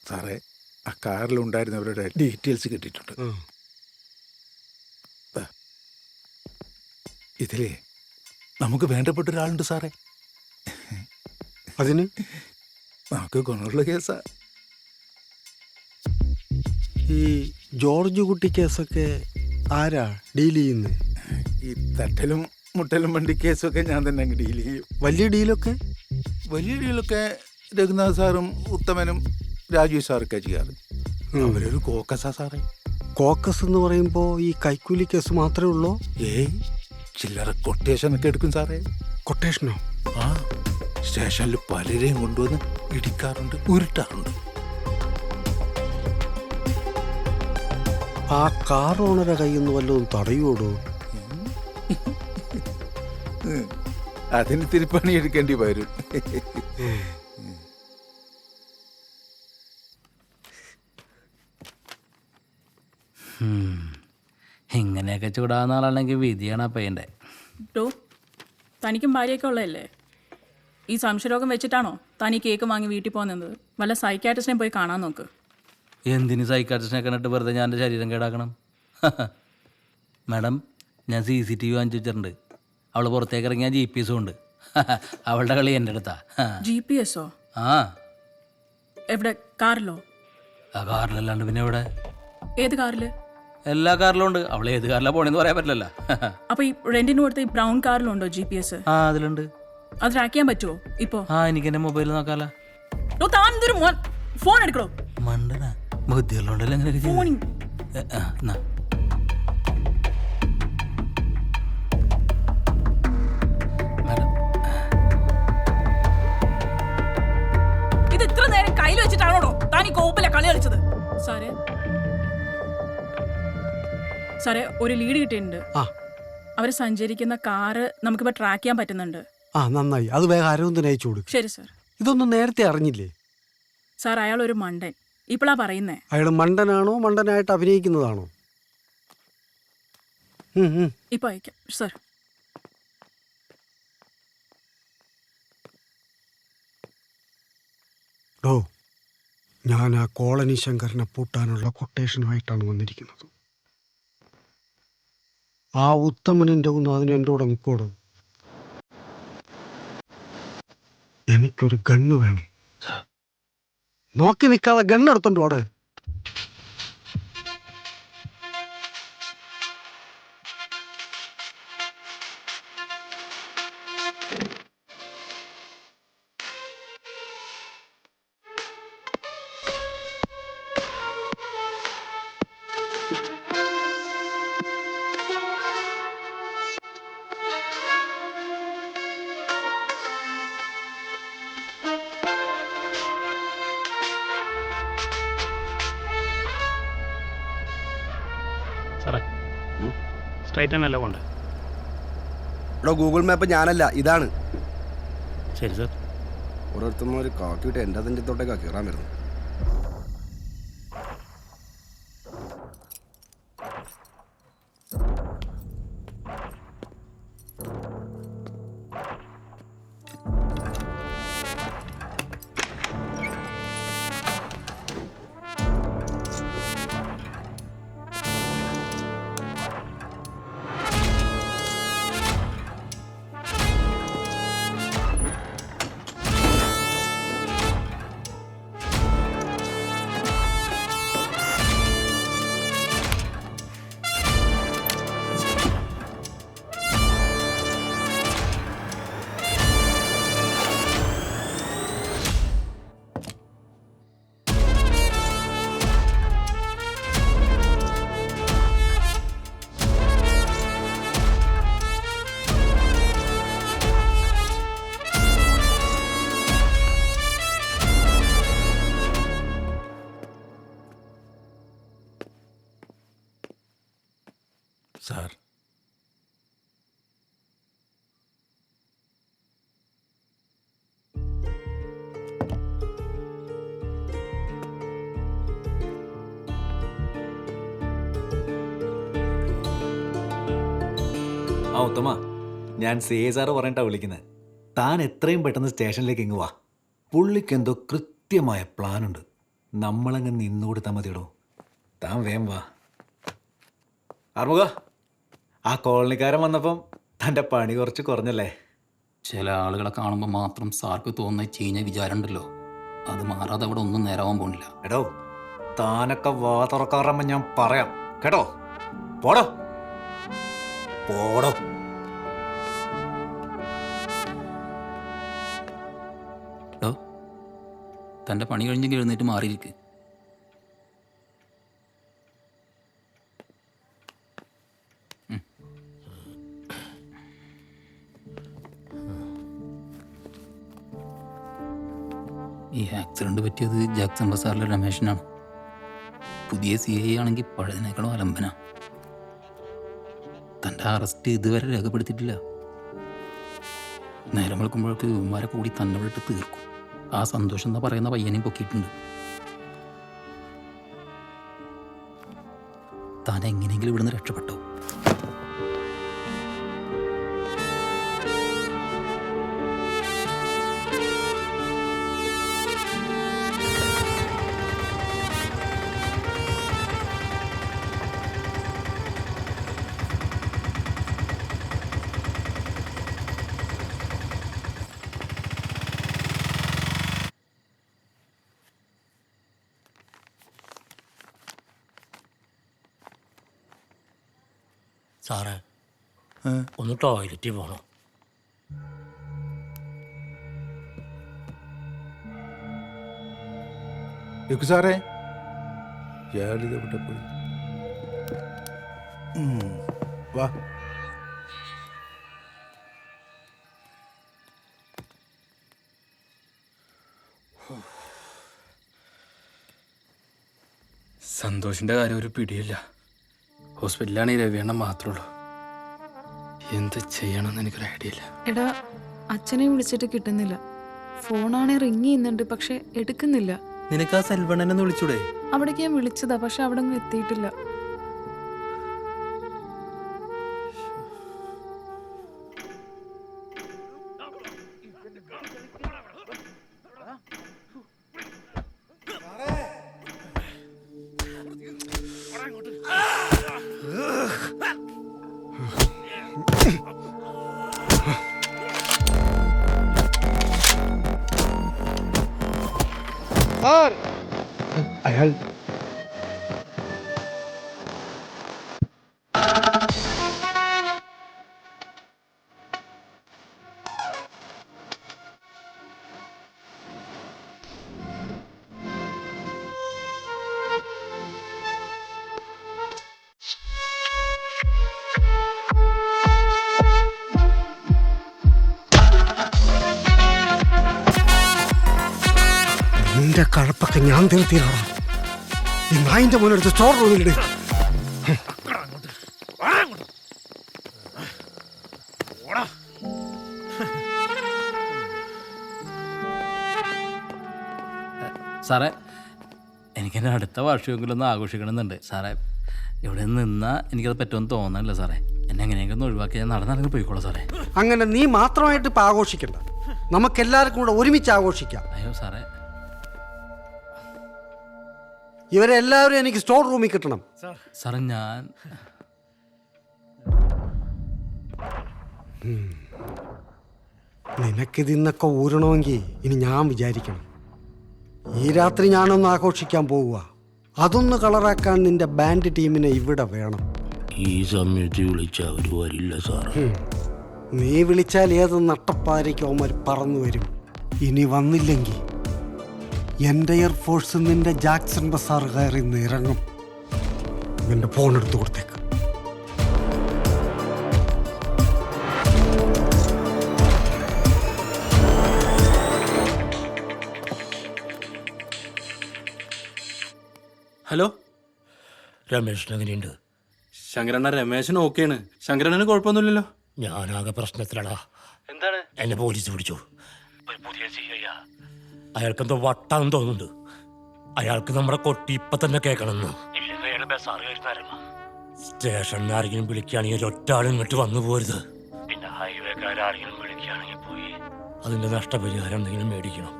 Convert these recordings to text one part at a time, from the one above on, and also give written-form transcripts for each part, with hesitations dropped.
സാറേ, ആ കാറിലുണ്ടായിരുന്നവരുടെ ഡീറ്റെയിൽസ് കിട്ടിയിട്ടുണ്ട്. ഇതിലേ നമുക്ക് വേണ്ടപ്പെട്ട ഒരാളുണ്ട് സാറേ. അതിന് നമുക്ക് ഗുണമുള്ള കേസാ. ഈ ജോർജ് കുട്ടി കേസൊക്കെ ആരാ ഡീൽ ചെയ്യുന്നത്? ഈ തട്ടലും മുട്ടലും വണ്ടി കേസൊക്കെ ഞാൻ തന്നെ അങ്ങ് ഡീൽ ചെയ്യും. വലിയ ഡീലൊക്കെ വലിയ ഡീലൊക്കെ രഘുനാഥ് സാറും ഉത്തമനും രാജീവ് സാറൊക്കെ ചെയ്യാറ്. അവരൊരു കോക്കസാ സാറേ. കോക്കസ് എന്ന് പറയുമ്പോൾ ഈ കൈക്കൂലി കേസ് മാത്രമേ ഉള്ളൂ? ഏയ്, ചില്ലറ കൊട്ടേഷനൊക്കെ എടുക്കും സാറേ. കൊട്ടേഷനോ? ആ, സ്റ്റേഷനിൽ പലരെയും കൊണ്ടുവന്ന് ഇടിക്കാറുണ്ട്, ഉരുട്ടാറുണ്ട്. ആ കാർ ഓണറെ കയ്യിൽ നിന്ന് വല്ലതും തടയുവോടോ? അതിന് തിരുപ്പണി എടുക്കേണ്ടി വരും. ഇങ്ങനെയൊക്കെ ചൂടാവുന്ന ആളാണെങ്കിൽ വിധിയാണ് പയ്യൻ്റെ. ടോ, തനിക്കും ഭാര്യയൊക്കെ ഉള്ളതല്ലേ? ഈ സംശയരോഗം വെച്ചിട്ടാണോ താൻ ഈ കേക്ക് വാങ്ങി വീട്ടിൽ പോകുന്നത്? വല്ല സൈക്കാട്രിസ്റ്റിനെ പോയി കാണാൻ നോക്ക്. എന്തിന് സൈക്കാട്രിസ്റ്റിനെ കണ്ടിട്ട് വെറുതെ ഞാൻ എൻ്റെ ശരീരം കേടാക്കണം? മാഡം, ഞാൻ CCTV വാങ്ങിച്ചു വെച്ചിട്ടുണ്ട്. അവൾ പുറത്തേക്ക് ഇറങ്ങിയ GPS ഉണ്ട്. അവളുടെ കളി എൻ്റെ അടുത്താ. GPS-ഓ? ആ, എവിടെ? കാറിലോ? ആ കാറിലല്ലാണ്ട് പിന്നെ എവിടെ? ഏത് കാറില്? എല്ലാ കാറിലും ഉണ്ട്. അവൾ ഏത് കാറിലാണ് പോണെന്ന് പറയാൻ പറ്റില്ലല്ലോ. അപ്പൊ ഈ റെന്റിന് കൊടുത്ത ഈ ബ്രൗൺ കാറിലുണ്ടോ GPS? ആ, അതിലുണ്ട്. അത് ട്രാക്ക് ചെയ്യാൻ പറ്റുമോ ഇപ്പോ? ആ, എനിക്ക് എൻ്റെ മൊബൈലിൽ നോക്കാമല്ലോ. താൻ എന്തൊരു ഫോൺ എടുക്കണോ? മണ്ടനാ, ബുദ്ധികളുണ്ടല്ലോ എങ്ങനെയൊക്കെ ചെയ്യും. ഫോണിങ് മാഡം, ഇത് ഇത്ര നേരം കയ്യിൽ വെച്ചിട്ടാണോ താൻ ഈ കോപ്പിലെ കളി കളിച്ചത്? സാറേ, സാറേ, ഒരു ലീഡ് കിട്ടിയിട്ടുണ്ട്. അവർ സഞ്ചരിക്കുന്ന കാറ് നമുക്കിപ്പോൾ ട്രാക്ക് ചെയ്യാൻ പറ്റുന്നുണ്ട്. ആ, നന്നായി. അത് വേഗം അരവിന്ദന് അയച്ചു കൊടുക്കും. ശരി സാർ. ഇതൊന്നും നേരത്തെ അറിഞ്ഞില്ലേ? സാർ, അയാൾ ഒരു മണ്ടൻ. ഇപ്പോഴാ പറയുന്നേ. അയാൾ മണ്ടനാണോ മണ്ടനായിട്ട് അഭിനയിക്കുന്നതാണോ? ഇപ്പൊ അയക്കാം സാർ. ഡോ, ഞാൻ ആ കോളനി ശങ്കരനെ പൂട്ടാനുള്ള കൊട്ടേഷനുമായിട്ടാണ് വന്നിരിക്കുന്നത്. ആ ഉത്തമനിൻ്റെ ഒന്ന് അതിന് എൻ്റെ കൂടെ നിൽക്കോടും. എനിക്കൊരു ഗണ്ണ് വേണം. നോക്കി നിൽക്കാതെ ഗണ്ണെടുത്തോണ്ട് ഓട്. സാറേ, സ്ട്രൈറ്റ് തന്നെ അല്ല പോണ്ടേ? ഇവിടെ ഗൂഗിൾ മാപ്പ് ഞാനല്ല, ഇതാണ്. ശരി സാർ. ഓരോരുത്തന്മാർ കാക്കിയിട്ട് എൻ്റെ അതിൻ്റെ തൊട്ടേക്കാണ് കയറാൻ വരുന്നത്. സാർ, ആ ഉത്തമ, ഞാൻ CA സാറ് പറഞ്ഞിട്ടാണ് വിളിക്കുന്നത്. താൻ എത്രയും പെട്ടെന്ന് സ്റ്റേഷനിലേക്ക് ഇങ്ങ് വാ. പുള്ളിക്ക് എന്തോ കൃത്യമായ പ്ലാനുണ്ട്. നമ്മളങ്ങ് നിന്നു കൊടുത്താൽ മതിയടോ. താൻ വേം വാ. ആർമുക, ആ കോളനിക്കാരൻ വന്നപ്പം തൻ്റെ പണി കുറച്ച് കുറഞ്ഞല്ലേ? ചില ആളുകളെ കാണുമ്പോൾ മാത്രം സാർക്ക് തോന്നുന്ന ചീഞ്ഞ വിചാരം ഉണ്ടല്ലോ, അത് മാറാതെ അവിടെ ഒന്നും നേരാവാൻ പോണില്ല. എടോ, താനൊക്കെ വാ തുറക്കാറുമ്പോൾ ഞാൻ പറയാം കേട്ടോ. പോടോ പോടോ. കേട്ടോ, തൻ്റെ പണി കഴിഞ്ഞെങ്കിൽ എഴുന്നേറ്റ് മാറിയിരിക്ക്. ഈ ആക്സിഡന്റ് പറ്റിയത് ജാക്സൺ ബസാറിലെ രമേശനാണ്. പുതിയ CI ആണെങ്കിൽ പഴയതിനേക്കാളും അലമ്പന. തൻ്റെ അറസ്റ്റ് ഇതുവരെ രേഖപ്പെടുത്തിയിട്ടില്ല. നേരം വെളുക്കുമ്പോഴേക്ക് ഇവന്മാരെ കൂടി തന്നെ വിട്ട് തീർക്കും. ആ സന്തോഷം എന്ന് പറയുന്ന പയ്യനെയും പൊക്കിയിട്ടുണ്ട്. താൻ എങ്ങനെയെങ്കിലും ഇവിടുന്ന് രക്ഷപ്പെട്ടോ? സാറേ, ഒന്ന് ടോയ്ലറ്റിൽ പോകണം. രഘു സാറേ, ഇയാളിത് എവിടെ പോയി? വാ. സന്തോഷിൻ്റെ കാര്യം ഒരു പിടിയില്ല. ഹോസ്പിറ്റലിലാണ് ഈ രവിയണ്ണൻ മാത്രമേ ഉള്ളൂ. എന്ത് ചെയ്യണമെന്ന് എനിക്കൊരു ഐഡിയ ഇല്ല. എടാ, അച്ഛനെ വിളിച്ചിട്ട് കിട്ടുന്നില്ല. ഫോണാണെ റിങ് ചെയ്യുന്നുണ്ട്, പക്ഷെ എടുക്കുന്നില്ല. നിനക്ക് ആ സെൽവണ്ണനെ വിളിച്ചൂടെ? അവിടേക്ക് ഞാൻ വിളിച്ചതാ, പക്ഷെ അവിടെ ഒന്നും എത്തിയിട്ടില്ല. അയാൾ നിന്റെ കഴപ്പൊക്കെ ഞാൻ തീർത്തിയിലാണ്. ഈ നായിന്റെ മോനെടുത്ത് സ്റ്റോർ റൂമിലിട്. സാറേ, എനിക്കെൻ്റെ അടുത്ത വാർഷികമെങ്കിലും ഒന്ന് ആഘോഷിക്കണമെന്നുണ്ട് സാറേ. ഇവിടെ നിന്നാൽ എനിക്കത് പറ്റുമെന്ന് തോന്നണില്ല സാറേ. എന്നെ എങ്ങനെയെങ്കിലും ഒന്ന് ഒഴിവാക്കി ഞാൻ നടന്നിറങ്ങി പോയിക്കോളാം സാറേ. അങ്ങനെ നീ മാത്രമായിട്ട് ഇപ്പം ആഘോഷിക്കണ്ട, നമുക്കെല്ലാവർക്കും കൂടെ ഒരുമിച്ച് ആഘോഷിക്കാം. അയ്യോ സാറേ, ഇവരെല്ലാവരും എനിക്ക് സ്റ്റോർ റൂമിൽ കിട്ടണം. സാറേ ഞാൻ നിനക്കിതിന്നൊക്കെ ഊരണമെങ്കിൽ ഇനി ഞാൻ വിചാരിക്കണം. ഈ രാത്രി ഞാനൊന്ന് ആഘോഷിക്കാൻ പോവുക. അതൊന്ന് കളറാക്കാൻ നിന്റെ ബാൻഡ് ടീമിനെ ഇവിടെ വേണം. ഈ സമയത്ത് വിളിച്ചാൽ അവർ വരില്ല സാറേ. നീ വിളിച്ചാൽ ഏത് നട്ടപ്പാരയ്ക്ക് അവന്മാർ പറന്നു വരും. ഇനി വന്നില്ലെങ്കിൽ എൻ്റെ എയർഫോഴ്സ് നിന്റെ ജാക്സൺ ബസാർ കയറി ഇറങ്ങും. എൻ്റെ ഫോൺ എടുത്തു കൊടുത്തേക്ക്. ഹലോ, രമേശൻ എങ്ങനെയുണ്ട്? ശങ്കരണ്ണ, രമേശൻ ഓക്കെയാണ്. ശങ്കരണ്ണന് കുഴപ്പമൊന്നുമില്ലല്ലോ? ഞാനാകെ പ്രശ്നത്തിലടാ. എന്താണ്? എന്നെ പോലീസ് പിടിച്ചു. ഒരു പുതിയ CI. അയാൾക്കെന്തോ വട്ടാന്ന് തോന്നുന്നുണ്ട്. അയാൾക്ക് നമ്മുടെ കൊട്ടി ഇപ്പൊ തന്നെ കേൾക്കണമെന്ന്. സ്റ്റേഷനിൽ ആരെങ്കിലും വിളിക്കുകയാണെങ്കിൽ ഒറ്റാളും ഇങ്ങോട്ട് വന്നു പോരുത്. പിന്നെ ഹൈവേക്കാരെങ്കിലും വിളിക്കുകയാണെങ്കിൽ പോയി അതിന്റെ നഷ്ടപരിഹാരം എന്തെങ്കിലും മേടിക്കണം.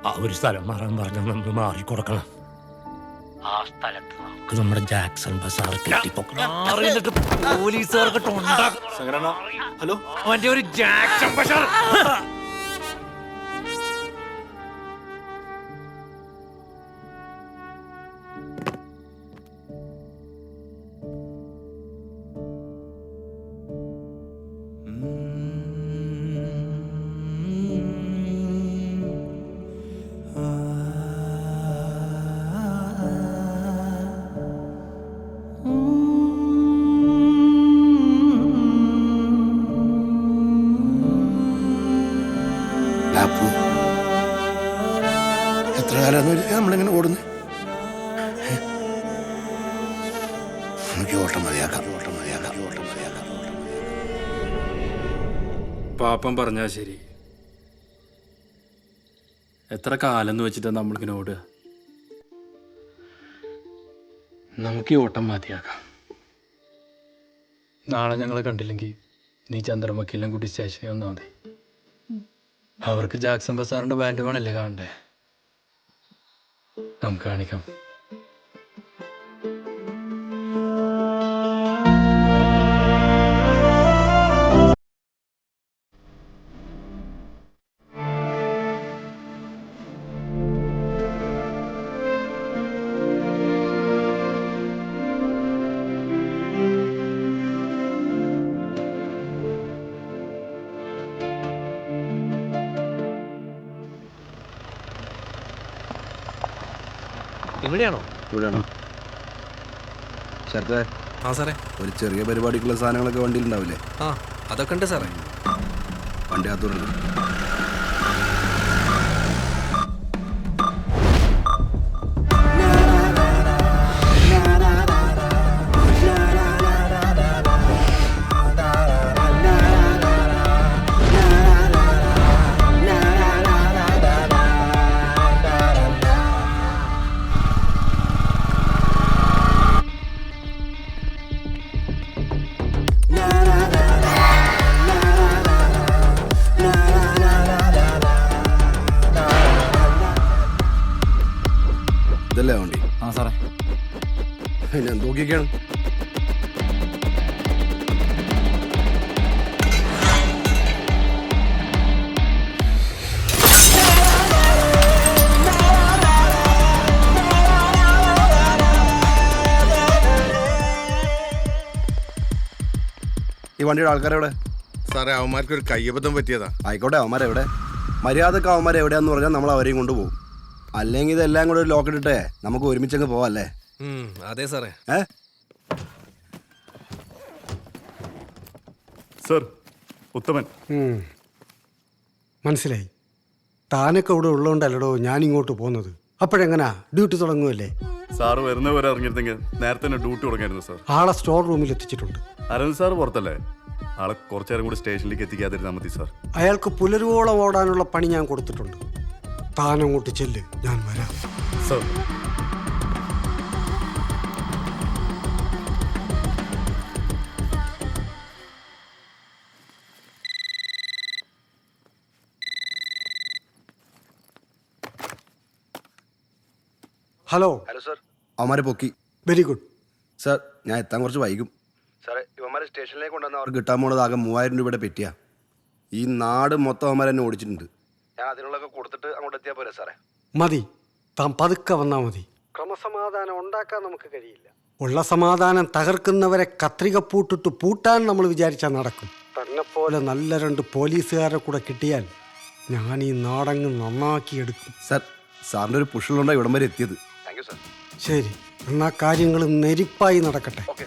ആ ഒരു സ്ഥലം മാറാൻ പറഞ്ഞാൽ നമ്മൾ മാറിക്കൊടുക്കണം. ആ സ്ഥലത്ത് നമുക്ക് നമ്മുടെ ജാക്സൺ ബസാർ ഹലോ അവന്റെ ഒരു ജാക്സൺ ബസാർ. എത്ര കാലം നമ്മളിങ്ങനെ ഓടുന്നു? നമുക്ക് ഓട്ടം മതിയാക്കാം. പാപ്പം പറഞ്ഞാൽ ശരി. എത്ര കാലം എന്ന് വെച്ചിട്ടാ നമ്മളിങ്ങനെ ഓടുക? നമുക്ക് ഈ ഓട്ടം മതിയാക്കാം. നാളെ ഞങ്ങളെ കണ്ടില്ലെങ്കിൽ നീ ചന്ദ്രമക്കെല്ലാം കൂടി സ്റ്റേഷനിൽ വന്നാൽ മതി. അവർക്ക് ജാക്സൺ ബസാറിന്റെ ബാൻഡ് വേണല്ലേ കാണണ്ടേ? നമുക്ക് കാണിക്കാം. ഇവിടെയാണോ? ശരത്തേ, ആ സാറേ, ഒരു ചെറിയ പരിപാടിക്കുള്ള സാധനങ്ങളൊക്കെ വണ്ടിയിൽ ഉണ്ടാവില്ലേ? ആ അതൊക്കെ ഉണ്ട് സാറേ. വണ്ടി അകത്തോടുണ്ട്. ഇതല്ലേ വണ്ടി? ആ സാറേ. ഞാൻ നോക്കിയൊക്കെയാണ്. ഈ വണ്ടിയുടെ ആൾക്കാരെവിടെ? സാറേ, അവന്മാർക്ക് ഒരു കയ്യബദ്ധം പറ്റിയതാ. ആയിക്കോട്ടെ, അവന്മാരെവിടെ? മര്യാദക്ക് അവന്മാരെവിടെയാന്ന് പറഞ്ഞാൽ നമ്മൾ അവരെയും കൊണ്ടുപോകും. അല്ലെങ്കിൽ ഇതെല്ലാം കൂടെ ഒരു ലോക്ക് ഇട്ടിട്ടേ നമുക്ക് ഒരുമിച്ചങ്ങ് പോവാല്ലേ? അതെ സാറേ. സർ, ഉത്തമൻ. മനസ്സിലായി. താനൊക്കെ ഇവിടെ ഉള്ളതുകൊണ്ടല്ലടോ ഞാനിങ്ങോട്ട് പോകുന്നത്. അപ്പോഴെങ്ങനാ ഡ്യൂട്ടി തുടങ്ങുമല്ലേ? സാറ് വരുന്നവരെ അറിഞ്ഞിരുന്നെങ്കിൽ നേരത്തെ തന്നെ ഡ്യൂട്ടി തുടങ്ങായിരുന്നു സാർ. ആളെ സ്റ്റോർ റൂമിൽ എത്തിച്ചിട്ടുണ്ട്. അരവിന്ദ് സാർ പുറത്തല്ലേ? ആളെ കുറച്ചേരം കൂടി സ്റ്റേഷനിലേക്ക് എത്തിക്കാതിരുന്നാൽ മതി സാർ. അയാൾക്ക് പുലരുവോളം ഓടാനുള്ള പണി ഞാൻ കൊടുത്തിട്ടുണ്ട്. താനങ്ങോട്ട് ചെല്ല്, ഞാൻ വരാം. സർ. ഹലോ. Hello sir. അവന്മാരെ പൊക്കി. Very good sir. ഞാൻ എത്താൻ കുറച്ച് വൈകും സാറേ. ഇവന്മാരെ സ്റ്റേഷനിലേക്ക് കൊണ്ടുവന്ന അവർക്ക് കിട്ടാൻ പോണത് ആകെ 3000 രൂപയുടെ പെറ്റിയാ. ഈ നാട് മൊത്തം അവന്മാർ എന്നെ ഓടിച്ചിട്ടുണ്ട്. ഞാൻ അതിനുള്ളതൊക്കെ കൊടുത്തിട്ട് അങ്ങോട്ട് എത്തിയാൽ പോരെ സാറേ? മതി, താൻ പതുക്കെ വന്നാൽ മതി. ക്രമസമാധാനം ഉണ്ടാക്കാൻ നമുക്ക് കഴിയില്ല. ഉള്ള സമാധാനം തകർക്കുന്നവരെ കത്രിക പൂട്ടിട്ട് പൂട്ടാൻ നമ്മൾ വിചാരിച്ചാൽ നടക്കും. തന്നെപ്പോലെ നല്ല 2 പോലീസുകാരെ കൂടെ കിട്ടിയാൽ ഞാൻ ഈ നാടങ്ങ് നന്നാക്കിയെടുക്കും. സാർ, സാറിൻ്റെ ഒരു പുഷുകളുണ്ടായി ഇവിടം വരെ എത്തിയത്. Thank you sir. ശരി, എന്നാൽ കാര്യങ്ങൾ നെരിപ്പായി നടക്കട്ടെ. ഓക്കെ.